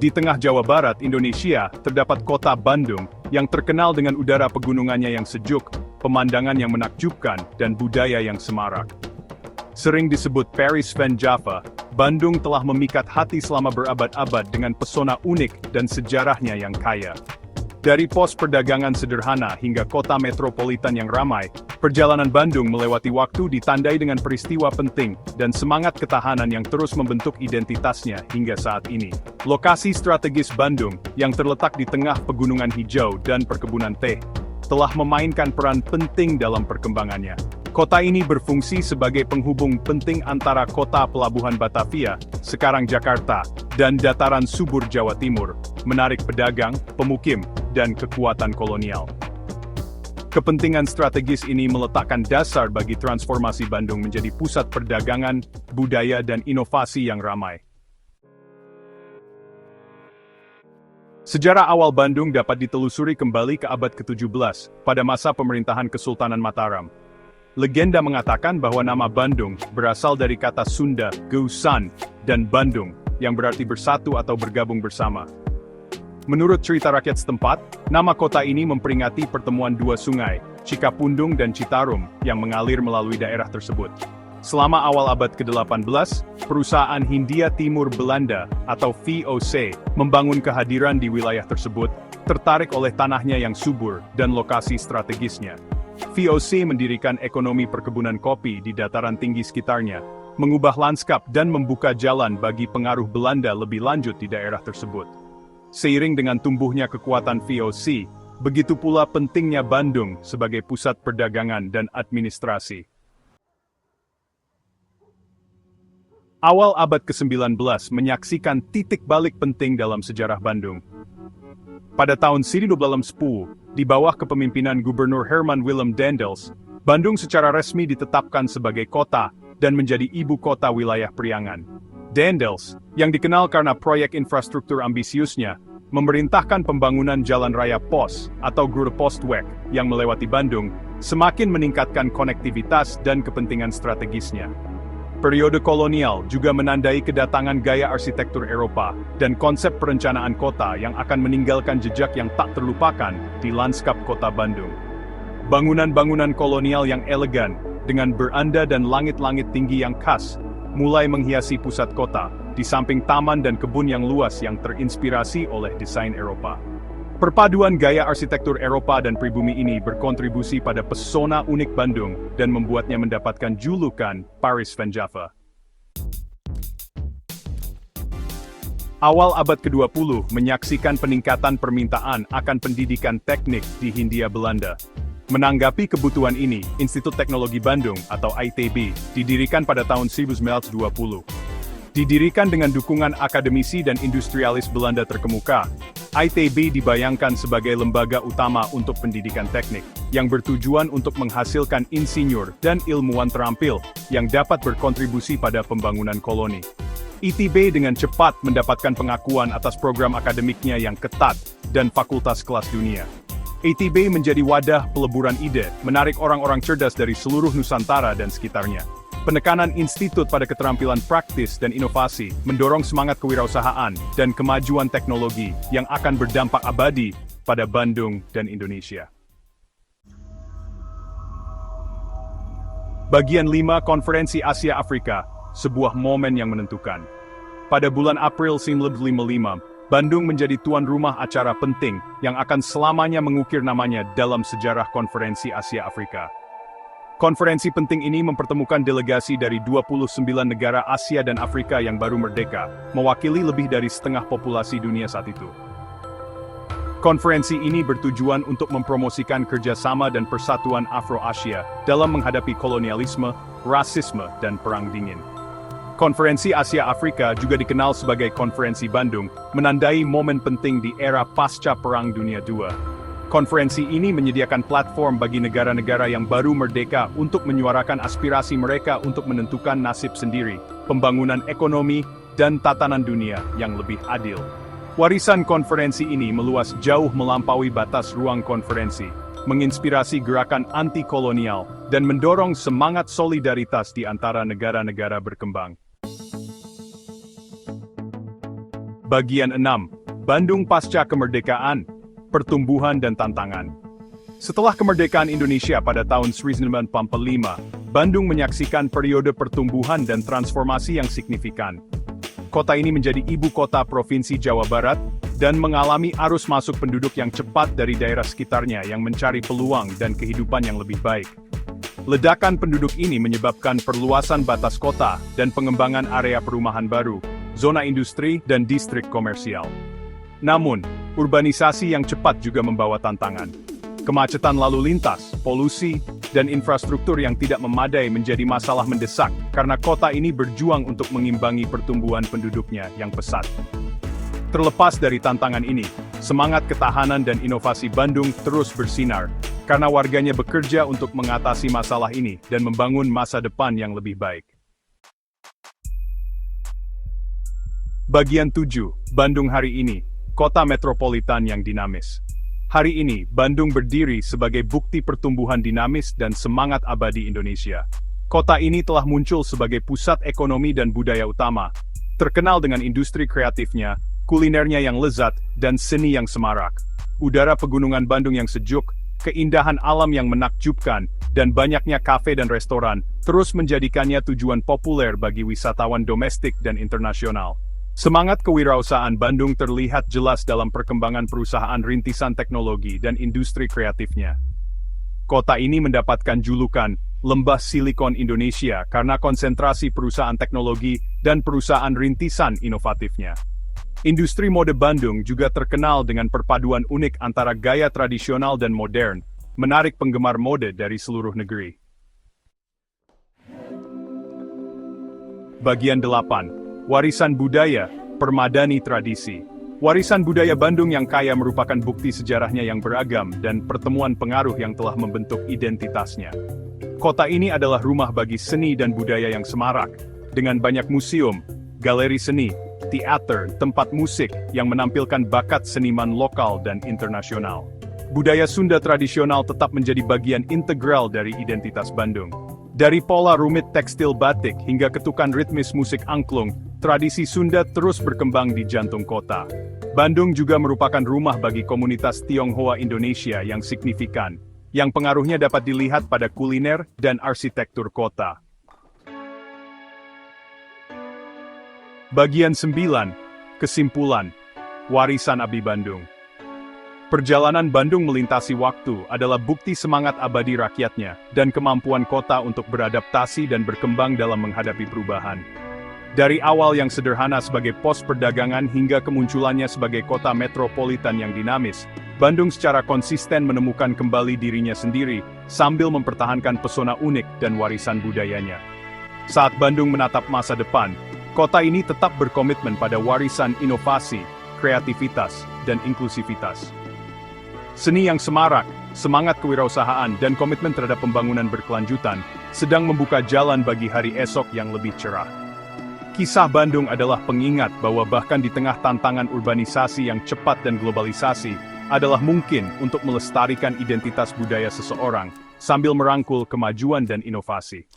Di tengah Jawa Barat, Indonesia, terdapat kota Bandung yang terkenal dengan udara pegunungannya yang sejuk, pemandangan yang menakjubkan, dan budaya yang semarak. Sering disebut Paris Van Java, Bandung telah memikat hati selama berabad-abad dengan pesona unik dan sejarahnya yang kaya. Dari pos perdagangan sederhana hingga kota metropolitan yang ramai, perjalanan Bandung melewati waktu ditandai dengan peristiwa penting dan semangat ketahanan yang terus membentuk identitasnya hingga saat ini. Lokasi strategis Bandung, yang terletak di tengah pegunungan hijau dan perkebunan teh, telah memainkan peran penting dalam perkembangannya. Kota ini berfungsi sebagai penghubung penting antara kota pelabuhan Batavia, sekarang Jakarta, dan dataran subur Jawa Timur, menarik pedagang, pemukim, dan kekuatan kolonial. Kepentingan strategis ini meletakkan dasar bagi transformasi Bandung menjadi pusat perdagangan, budaya, dan inovasi yang ramai. Sejarah awal Bandung dapat ditelusuri kembali ke abad ke-17, pada masa pemerintahan Kesultanan Mataram. Legenda mengatakan bahwa nama Bandung berasal dari kata Sunda, Geusan, dan Bandung, yang berarti bersatu atau bergabung bersama. Menurut cerita rakyat setempat, nama kota ini memperingati pertemuan dua sungai, Cikapundung dan Citarum, yang mengalir melalui daerah tersebut. Selama awal abad ke-18, perusahaan Hindia Timur Belanda, atau VOC, membangun kehadiran di wilayah tersebut, tertarik oleh tanahnya yang subur dan lokasi strategisnya. VOC mendirikan ekonomi perkebunan kopi di dataran tinggi sekitarnya, mengubah lanskap dan membuka jalan bagi pengaruh Belanda lebih lanjut di daerah tersebut. Seiring dengan tumbuhnya kekuatan VOC, begitu pula pentingnya Bandung sebagai pusat perdagangan dan administrasi. Awal abad ke-19 menyaksikan titik balik penting dalam sejarah Bandung. Pada tahun 1910, di bawah kepemimpinan Gubernur Herman Willem Daendels, Bandung secara resmi ditetapkan sebagai kota dan menjadi ibu kota wilayah Priangan. Daendels, yang dikenal karena proyek infrastruktur ambisiusnya, memerintahkan pembangunan jalan raya pos atau Grote Postweg yang melewati Bandung, semakin meningkatkan konektivitas dan kepentingan strategisnya. Periode kolonial juga menandai kedatangan gaya arsitektur Eropa dan konsep perencanaan kota yang akan meninggalkan jejak yang tak terlupakan di lanskap kota Bandung. Bangunan-bangunan kolonial yang elegan, dengan beranda dan langit-langit tinggi yang khas, mulai menghiasi pusat kota, di samping taman dan kebun yang luas yang terinspirasi oleh desain Eropa. Perpaduan gaya arsitektur Eropa dan pribumi ini berkontribusi pada pesona unik Bandung dan membuatnya mendapatkan julukan Paris Van Java. Awal abad ke-20 menyaksikan peningkatan permintaan akan pendidikan teknik di Hindia Belanda. Menanggapi kebutuhan ini, Institut Teknologi Bandung atau ITB didirikan pada tahun 1920. Didirikan dengan dukungan akademisi dan industrialis Belanda terkemuka, ITB dibayangkan sebagai lembaga utama untuk pendidikan teknik, yang bertujuan untuk menghasilkan insinyur dan ilmuwan terampil, yang dapat berkontribusi pada pembangunan koloni. ITB dengan cepat mendapatkan pengakuan atas program akademiknya yang ketat, dan fakultas kelas dunia. ITB menjadi wadah peleburan ide, menarik orang-orang cerdas dari seluruh Nusantara dan sekitarnya. Penekanan institut pada keterampilan praktis dan inovasi mendorong semangat kewirausahaan dan kemajuan teknologi yang akan berdampak abadi pada Bandung dan Indonesia. Bagian 5 Konferensi Asia Afrika, sebuah momen yang menentukan. Pada bulan April 1955, Bandung menjadi tuan rumah acara penting yang akan selamanya mengukir namanya dalam sejarah Konferensi Asia Afrika. Konferensi penting ini mempertemukan delegasi dari 29 negara Asia dan Afrika yang baru merdeka, mewakili lebih dari setengah populasi dunia saat itu. Konferensi ini bertujuan untuk mempromosikan kerjasama dan persatuan Afro-Asia dalam menghadapi kolonialisme, rasisme, dan perang dingin. Konferensi Asia Afrika juga dikenal sebagai Konferensi Bandung, menandai momen penting di era pasca Perang Dunia II. Konferensi ini menyediakan platform bagi negara-negara yang baru merdeka untuk menyuarakan aspirasi mereka untuk menentukan nasib sendiri, pembangunan ekonomi, dan tatanan dunia yang lebih adil. Warisan konferensi ini meluas jauh melampaui batas ruang konferensi, menginspirasi gerakan anti-kolonial, dan mendorong semangat solidaritas di antara negara-negara berkembang. Bagian 6. Bandung Pasca Kemerdekaan, Pertumbuhan dan Tantangan. Setelah kemerdekaan Indonesia pada tahun 1945, Bandung menyaksikan periode pertumbuhan dan transformasi yang signifikan. Kota ini menjadi ibu kota Provinsi Jawa Barat, dan mengalami arus masuk penduduk yang cepat dari daerah sekitarnya yang mencari peluang dan kehidupan yang lebih baik. Ledakan penduduk ini menyebabkan perluasan batas kota dan pengembangan area perumahan baru, zona industri, dan distrik komersial. Namun, urbanisasi yang cepat juga membawa tantangan. Kemacetan lalu lintas, polusi, dan infrastruktur yang tidak memadai menjadi masalah mendesak karena kota ini berjuang untuk mengimbangi pertumbuhan penduduknya yang pesat. Terlepas dari tantangan ini, semangat ketahanan dan inovasi Bandung terus bersinar, karena warganya bekerja untuk mengatasi masalah ini dan membangun masa depan yang lebih baik. Bagian 7. Bandung hari ini, kota metropolitan yang dinamis. Hari ini, Bandung berdiri sebagai bukti pertumbuhan dinamis dan semangat abadi Indonesia. Kota ini telah muncul sebagai pusat ekonomi dan budaya utama, terkenal dengan industri kreatifnya, kulinernya yang lezat, dan seni yang semarak. Udara pegunungan Bandung yang sejuk, keindahan alam yang menakjubkan, dan banyaknya kafe dan restoran, terus menjadikannya tujuan populer bagi wisatawan domestik dan internasional. Semangat kewirausahaan Bandung terlihat jelas dalam perkembangan perusahaan rintisan teknologi dan industri kreatifnya. Kota ini mendapatkan julukan Lembah Silikon Indonesia karena konsentrasi perusahaan teknologi dan perusahaan rintisan inovatifnya. Industri mode Bandung juga terkenal dengan perpaduan unik antara gaya tradisional dan modern, menarik penggemar mode dari seluruh negeri. Bagian 8. Warisan budaya, permadani tradisi. Warisan budaya Bandung yang kaya merupakan bukti sejarahnya yang beragam dan pertemuan pengaruh yang telah membentuk identitasnya. Kota ini adalah rumah bagi seni dan budaya yang semarak, dengan banyak museum, galeri seni, teater, tempat musik yang menampilkan bakat seniman lokal dan internasional. Budaya Sunda tradisional tetap menjadi bagian integral dari identitas Bandung. Dari pola rumit tekstil batik hingga ketukan ritmis musik angklung, tradisi Sunda terus berkembang di jantung kota. Bandung juga merupakan rumah bagi komunitas Tionghoa Indonesia yang signifikan, yang pengaruhnya dapat dilihat pada kuliner dan arsitektur kota. Bagian 9. Kesimpulan. Warisan Abdi Bandung. Perjalanan Bandung melintasi waktu adalah bukti semangat abadi rakyatnya dan kemampuan kota untuk beradaptasi dan berkembang dalam menghadapi perubahan. Dari awal yang sederhana sebagai pos perdagangan hingga kemunculannya sebagai kota metropolitan yang dinamis, Bandung secara konsisten menemukan kembali dirinya sendiri sambil mempertahankan pesona unik dan warisan budayanya. Saat Bandung menatap masa depan, kota ini tetap berkomitmen pada warisan inovasi, kreativitas, dan inklusivitas. Seni yang semarak, semangat kewirausahaan, dan komitmen terhadap pembangunan berkelanjutan sedang membuka jalan bagi hari esok yang lebih cerah. Kisah Bandung adalah pengingat bahwa bahkan di tengah tantangan urbanisasi yang cepat dan globalisasi, adalah mungkin untuk melestarikan identitas budaya seseorang sambil merangkul kemajuan dan inovasi.